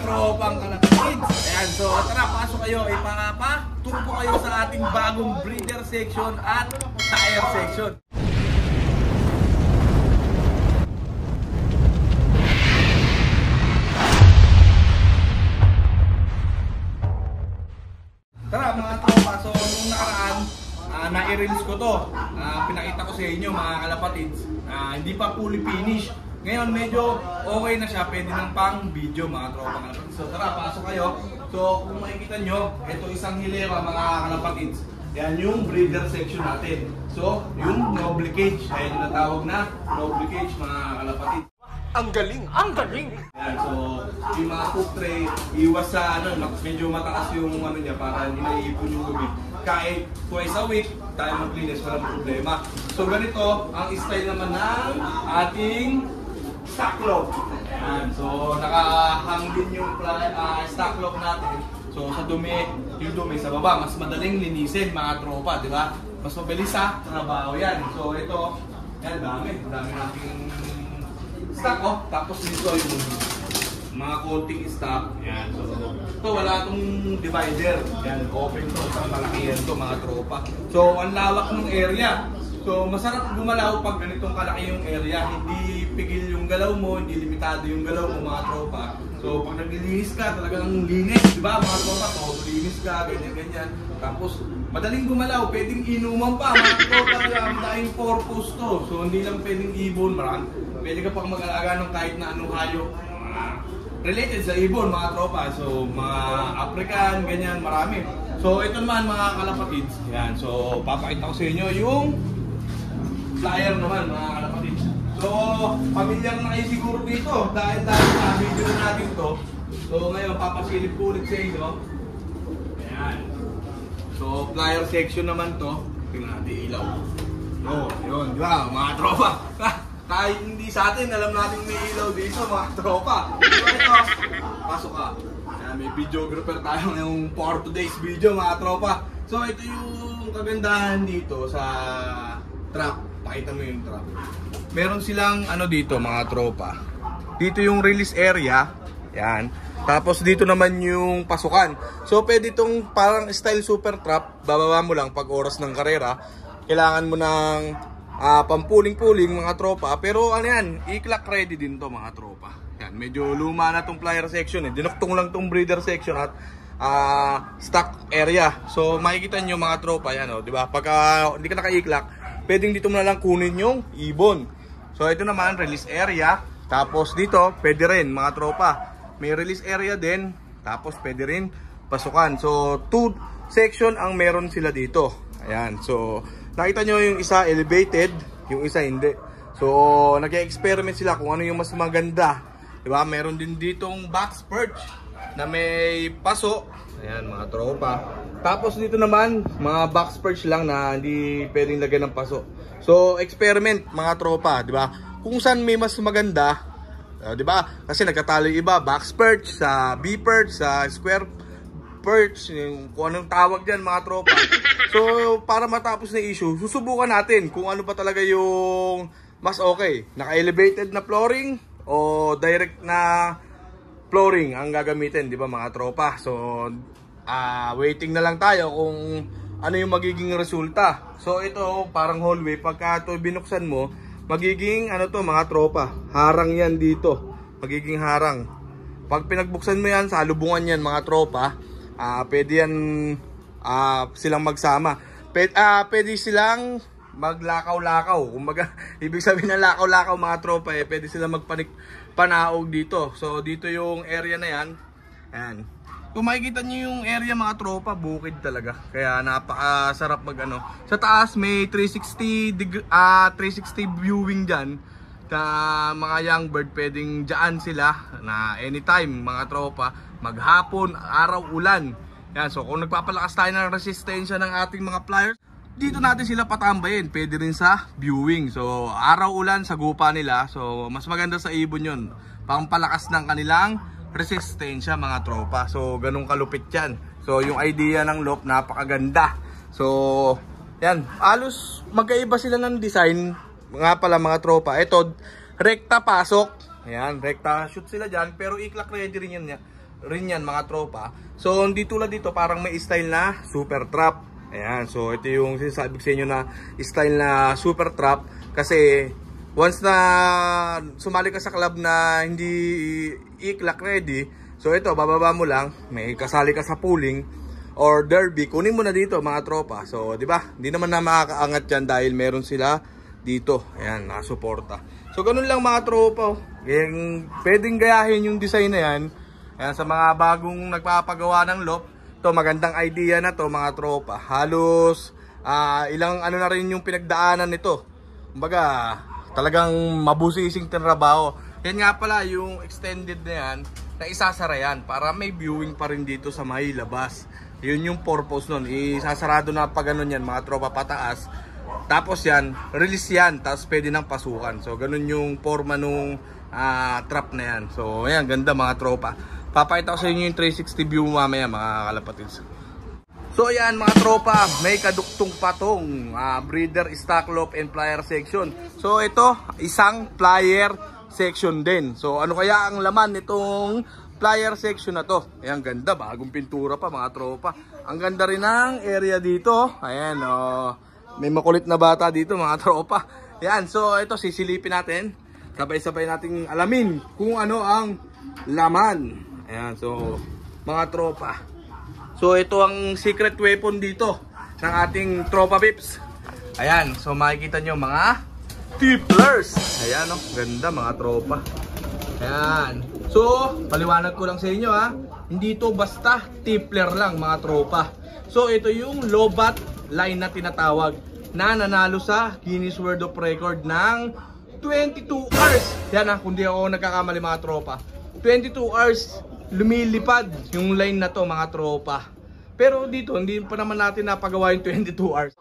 tropang kalapatids. Ayan, so tara, pasok kayo. Ipapaturo ko kayo sa ating bagong breeder section at tire section. Tara mga tropa, so nung nakaraan, na-i-reels ko to. Pinakita ko sa inyo mga kalapatids. Hindi pa fully finished. Ngayon medyo okay na siya, pwede ng pang video mga tropa kalapatids. So tara, pasok kayo. So kung makikita nyo, ito isang hilera mga kalapatids. Yan yung breeder section natin. So yung noble cage, kaya yung natawag na noble cage mga kalapatids. Ang galing! Ang galing! Yan, so yung mga cook tray, iwas sa medyo mataas yung niya para hindi naiipon yung dumi. Kahit twice a week, tayo maglinis, walang problema. So ganito, ang style naman ng ating stock lock. Yan, so nakahang din yung stock lock natin. So sa dumi, yung dumi sa baba, mas madaling linisin mga tropa, di ba? Mas mabilis sa trabaho yan. So ito, yan dami nating stock oh. Tapos dito yung mga konting stock. Yan. So ito wala itong divider. Yan, open to. Isang malaki yan to mga tropa. So ang lawak ng area. So masarap gumalaw pag ganitong kalaki yung area. Hindi pigil yung galaw mo, hindi limitado yung galaw mo mga tropa. So pag naglilinis ka, talagang linis, di ba mga tropa? Todo linis ka, ganyan-ganyan. Tapos madaling gumalaw, pwedeng inuman pa mga tropa. Dahil purpose to. So hindi lang pwedeng ibon, pwede ka pang mag-alaga ng kahit na anong hayop related sa ibon mga tropa. So mga African, ganyan, marami. So ito naman mga kalapatids. Yan, so papakita ko sa inyo yung flyer naman mga kalapatids. So pamilyar na kayo siguro dito dahil sa video natin to. So ngayon papasilip ko ulit sa inyo. Ayan. So flyer section naman to. Tingnan natin ilaw. So yun, di ba mga tropa? Kahit hindi sa atin, alam natin may ilaw dito mga tropa. So ito, pasok ka. May videographer tayo ngayong for today's video mga tropa. So ito yung kagandahan dito sa trap. Pakita mo yung trap. Meron silang dito mga tropa. Dito yung release area. Yan. Tapos dito naman yung pasukan. So pwede itong parang style super trap. Bababa mo lang pag oras ng karera. Kailangan mo ng pampuling-puling mga tropa. Pero yan, i-clock ready din to mga tropa. Yan, medyo luma na tong flyer section eh. Dinuktong lang tong breeder section at stock area. So makikita nyo mga tropa yan di ba? Pagka hindi ka naka-i-clock, pwedeng dito mo na lang kunin yung ibon. So ito naman release area. Tapos dito pwede rin mga tropa. May release area din. Tapos pwede rin pasukan. So 2 section ang meron sila dito. Ayan, so nakita nyo yung isa elevated, yung isa hindi. So nag-experiment sila kung ano yung mas maganda. Diba? Meron din ditong box perch na may paso. Ayan mga tropa. Tapos dito naman mga box perch lang na hindi pwedeng lagyan ng paso. So experiment mga tropa, diba? Kung saan may mas maganda, diba? Kasi nagkatalo yung iba, box perch, sa B perch, sa square perch, yung kung anong tawag dyan mga tropa. So para matapos na issue, susubukan natin kung ano pa talaga yung mas okay. Naka-elevated na flooring o direct na flooring ang gagamitin, di ba mga tropa? So waiting na lang tayo kung ano yung magiging resulta. So ito parang hallway, pagka ito binuksan mo, magiging to mga tropa, harang yan dito. Magiging harang. Pag pinagbuksan mo yan, salubungan yan mga tropa. Pwede yan silang magsama. Pwede silang maglakaw-lakaw. Kumbaga, ibig sabihin ng lakaw-lakaw mga tropa pwede silang magpanaog dito. So dito yung area na yan. Ayan. Kung makikita nyo yung area mga tropa, bukid talaga. Kaya napakasarap Sa taas may 360 viewing dyan. Mga young bird pwedeng dyan sila na anytime mga tropa, maghapon, araw, ulan. Yan, so kung nagpapalakas tayo ng resistensya ng ating mga flyers, dito natin sila patambayin. Pwede rin sa viewing. So araw, ulan, sagupa nila. So mas maganda sa ibon yun, pampalakas ng kanilang resistensya mga tropa. So ganun kalupit yan. So yung idea ng loop napakaganda. So yan, halos magkaiba sila ng design. Nga pala mga tropa, ito rekta pasok. Ayan, rekta shoot sila dyan. Pero i-clock ready rin yan. rin yan mga tropa. So hindi tulad dito parang may style na super trap. Ayan, so ito yung sinasabi sa inyo na style na super trap. Kasi once na sumali ka sa club na hindi i-clock ready, so ito bababa mo lang, may kasali ka sa pooling or derby, kunin mo na dito mga tropa. So di ba, hindi naman na makakaangat yan dahil meron sila dito. Ayan, nakasuporta. So ganun lang mga tropa. Pwedeng gayahin yung design na yan. Ayan, sa mga bagong nagpapagawa ng loft, to magandang idea na to mga tropa. Halos ilang ano na rin yung pinagdaanan nito. Kumbaga, talagang mabusising trabaho. Yan nga pala yung extended na yan, na isasara yan para may viewing pa rin dito sa may labas. Yun yung purpose nun. Isasarado na pa ganun yan mga tropa pataas. Tapos yan, release yan, tapos pwede nang pasukan. So ganun yung forma nung trap na yan. So ayan, ganda mga tropa. Papakita ko sa inyo yung 360 view mamaya mga kalapatids. So ayan mga tropa, may kaduktong patong breeder, stock loft and plier section. So ito, isang plier section din. So ano kaya ang laman nitong plier section na to? Ayan, ganda, bagong pintura pa mga tropa. Ang ganda rin ng area dito. Ayan, may makulit na bata dito mga tropa. Ayan, so ito sisilipin natin. Sabay-sabay nating alamin kung ano ang laman. Ayan, so mga tropa. So ito ang secret weapon dito ng ating tropa pips. Ayan, so makikita nyo mga tipplers. Ayan, ganda mga tropa. Ayan. So, paliwanag ko lang sa inyo hindi to basta tippler lang mga tropa. So ito yung lobat line na tinatawag na nanalo sa Guinness World of Record ng 22 hours. Yan kung di ako nagkakamali mga tropa. 22 hours lumilipad yung line na to mga tropa. Pero dito hindi pa naman natin napagawa yung 22 hours.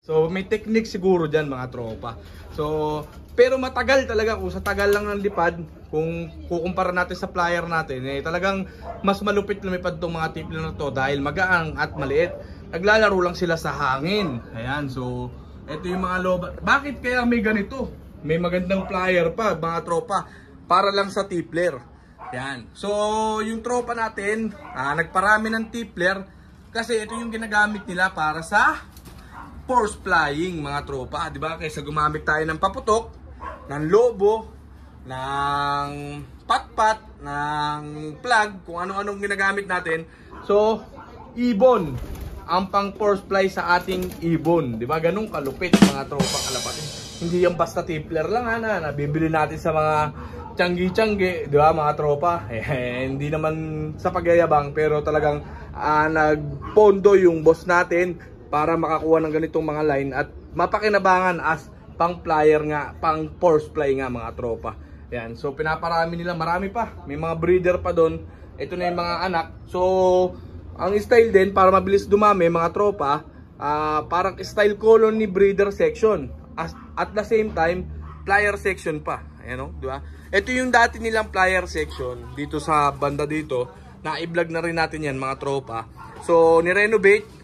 So may technique siguro dyan mga tropa. So pero matagal talaga, kung sa tagal lang ng lipad, kung kukumpara natin sa plier natin, talagang mas malupit lumipad tong mga tippler na to dahil magaang at maliit. Naglalaro lang sila sa hangin. Ayan, so ito yung mga lobat. Bakit kaya may ganito? May magandang plier pa mga tropa para lang sa tippler. Yan. So yung tropa natin nagparami ng tippler kasi ito yung ginagamit nila para sa force flying mga tropa, di ba? Kaysa gumamit tayo ng paputok, ng lobo, ng patpat, ng plug, kung ano-anong ginagamit natin. So ibon ang pang force fly sa ating ibon, di ba? Ganun kalupit mga tropa kalapatin. Hindi yung basta tippler lang na nabibili natin sa mga tiyanggi-tiyanggi, di ba mga tropa? Hindi naman sa pagyayabang, pero talagang nagpondo yung boss natin para makakuha ng ganitong mga line at mapakinabangan as pang plier nga, pang force fly nga mga tropa. Yan, so pinaparami nila, marami pa. May mga breeder pa doon. Ito na yung mga anak. So ang style din para mabilis dumami mga tropa, parang style colony breeder section. At the same time, plier section pa. Ayan, di ba? Ito yung dati nilang plier section dito sa banda dito. Na-i-vlog na rin natin yan mga tropa. So ni-renovate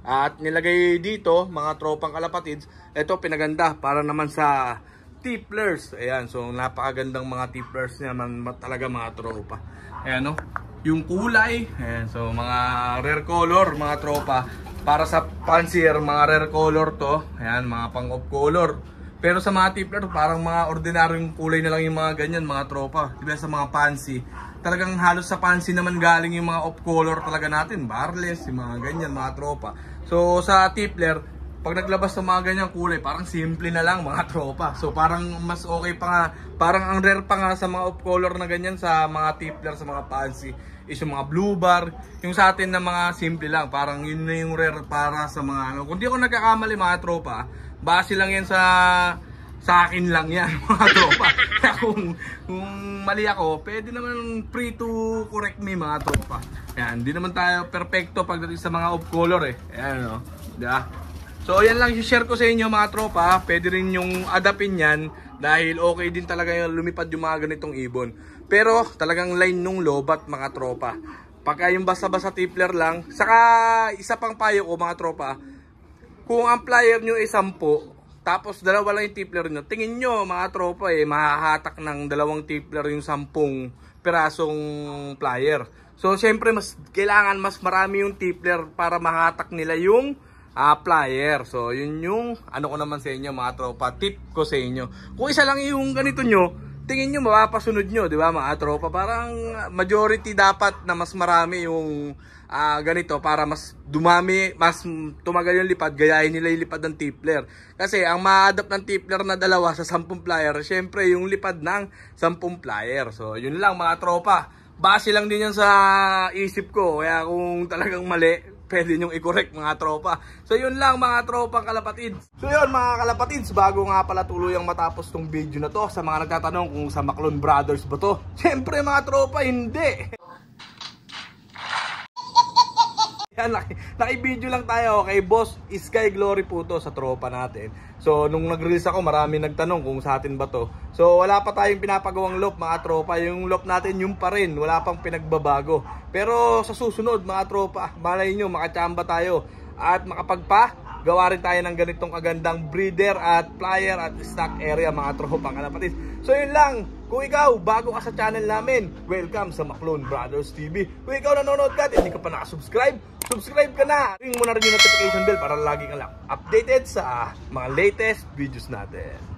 at nilagay dito mga tropang kalapatids. Ito pinaganda para naman sa tipplers. Ayan, so napakagandang mga tipplers naman talaga mga tropa. Ayan, yung kulay. Ayan, so mga rare color mga tropa. Para sa fancier, mga rare color to. Ayan, mga pang off color. Pero sa mga tippler, parang mga ordinaryong kulay na lang yung mga ganyan mga tropa. Diba sa mga fancy, talagang halos sa fancy naman galing yung mga off color talaga natin. Barless, yung mga ganyan mga tropa. So sa tippler, pag naglabas ng mga ganyang kulay, parang simple na lang mga tropa. So parang mas okay pa nga, parang ang rare pa nga sa mga off color na ganyan sa mga tippler, sa mga fancy is yung mga blue bar. Yung sa atin na mga simple lang, parang yun na yung rare para sa mga kung di ako nagkakamali mga tropa, base lang yan sa akin lang yan mga tropa. kung mali ako, pwede naman free to correct me mga tropa. Yan, hindi naman tayo perfecto pagdating sa mga off color Ayan diba? So yan lang i-share ko sa inyo mga tropa. Pwede rin yung adapin yan dahil okay din talaga yung lumipad yung mga ganitong ibon. Pero talagang line nung lobat mga tropa. Pagka yung basta-basta tippler lang. Saka isa pang payo ko mga tropa, kung ang plier nyo ay 10, tapos dalawa lang yung tipler nyo, tingin nyo mga tropa mahahatak ng 2 tipler yung 10 pirasong plier. So syempre mas kailangan mas marami yung tipler para mahatak nila yung plier. So yun yung ano ko naman sa inyo mga tropa, tip ko sa inyo. Kung isa lang yung ganito nyo, tingin nyo mapapasunod nyo, di ba mga tropa? Parang majority dapat na mas marami yung ganito para mas dumami, mas tumagal yung lipad, gayahin nila yung lipad ng tipler. Kasi ang ma-adapt ng tipler na 2 sa 10 plier, syempre yung lipad ng 10 plier. So yun lang mga tropa, base lang din yan sa isip ko, kaya kung talagang mali, pwede nyong i-correct mga tropa. So yun lang mga tropang kalapatids. So yun mga kalapatids, bago nga pala tuluyang matapos tong video na to, sa mga nagtatanong kung sa Maclon Brothers ba to, syempre mga tropa, hindi. Yan, naki-video lang tayo kay Boss Sky Glory po to, sa tropa natin. So nung nag-release ako, marami nagtanong kung sa atin ba to. So wala pa tayong pinapagawang loop mga tropa. Yung loop natin yung pa rin, wala pang pinagbabago. Pero sa susunod mga tropa, malay nyo makachamba tayo at makapagpagawa rin tayo ng ganitong kagandang breeder at plier at stock area mga tropa kalapatids. So yun lang. Kung ikaw, bago ka sa channel namin, welcome sa Maclon Brothers TV. Kung ikaw nanonood ka at hindi ka pa nakasubscribe, subscribe ka na. Ring mo na rin yung notification bell para lagi kang lang updated sa mga latest videos natin.